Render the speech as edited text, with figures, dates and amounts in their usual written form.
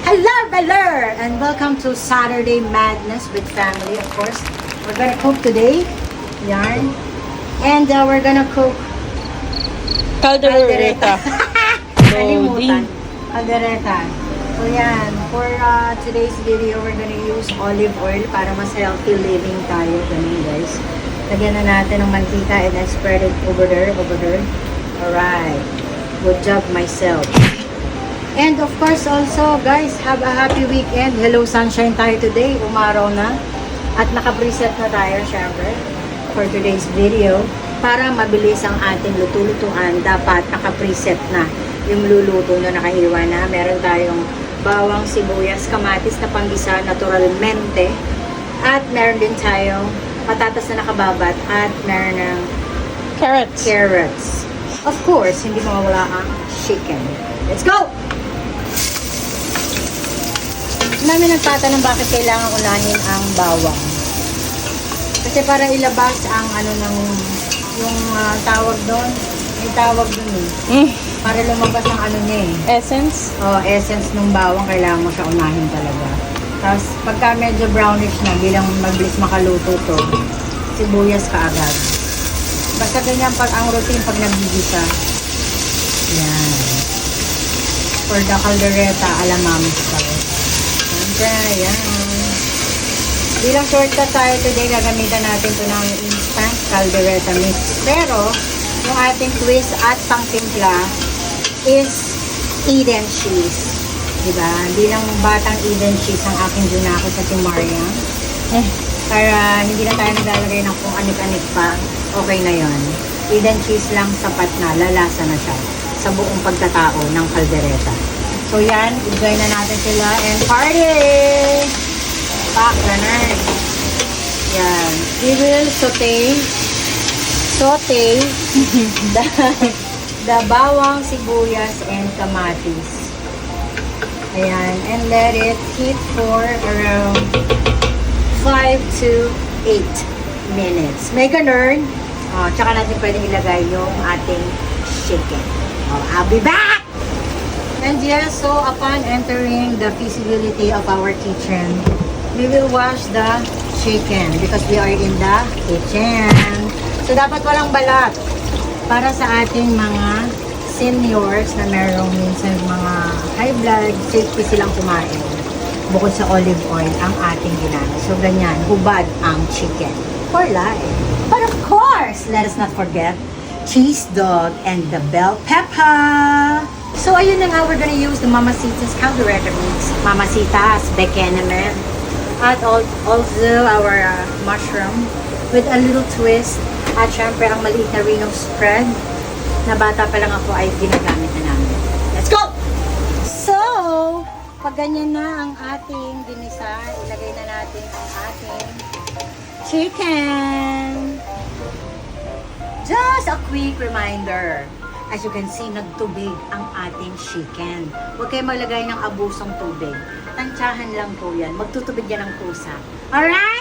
Hello, and welcome to Saturday Madness with family. Of course, we're gonna cook today, yarn, and we're gonna cook Caldereta. Kalimutan. Caldereta. So yan, for today's video, we're gonna use olive oil para mas healthy living tayo. Ganun guys. Lagyan na natin ng mantika and then spread it over there. Alright. Good job myself. And of course also, guys, have a happy weekend. Hello sunshine tayo today. Umaraw na. At naka-preset na tayo, syempre, for today's video. Para mabilis ang ating luto-lutuan, dapat naka-preset na yung luluto na nakahiwa na. Meron tayong bawang, sibuyas, kamatis na panggisa naturalmente. At meron din tayong patatas na nakababat at meron ng carrots. Of course, hindi mawawala ang chicken. Let's go! Namin nagtatanong bakit kailangan unahin ang bawang. Kasi para ilabas ang yung tawag doon. May tawag doon eh. Para lumabas ang niya eh. Essence? Essence ng bawang, kailangan mo siya unahin talaga. Tapos, pagka medyo brownish na, bilang mabilis makaluto to, sibuyas ka agad. Basta ganyan ang routine pag nabigisa. Yan. For the caldereta, alamamis pa rin. Yan. Bilang shortcut tayo today, gagamitan natin ito ng instant caldereta mix. Pero, yung ating twist at pangtimpla is Eden cheese. Diba? Bilang batang Eden cheese ang aking dunako sa Timaria. Para hindi na tayo naglalagay ng kung anik-anik pa, okay na yon. Eden cheese lang, sapat na, lalasa na siya sa buong pagkatao ng caldereta. So yan, enjoy na natin sila and party! Pak, ganun. Yan. We will saute the bawang, sibuyas, and kamatis. Ayan. And let it heat for around 5 to 8 minutes. May ganun. Tsaka natin pwedeng ilagay yung ating chicken. I'll be back! And yes, so upon entering the feasibility of our kitchen, we will wash the chicken because we are in the kitchen. So dapat walang balat para sa ating mga seniors na merong minsan mga high blood, safety silang kumain. Bukod sa olive oil ang ating ginamit. So ganyan, hubad ang chicken for life. But of course, let us not forget cheese dog and the bell pepper. So ayun na nga, we're gonna use the Mamacita's caldereta mix. Mamacita's bekenemen. At also our mushroom with a little twist. At syempre ang maliit na Reno spread na bata pa lang ako ay ginagamit na namin. Let's go! So, pag ganyan na ang ating dinisa, ilagay na natin ang ating chicken. Just a quick reminder. As you can see, nagtubig ang ating chicken. Huwag kayo maglagay ng abusong tubig. Tansyahan lang po yan. Magtutubig yan ng kusa. Alright?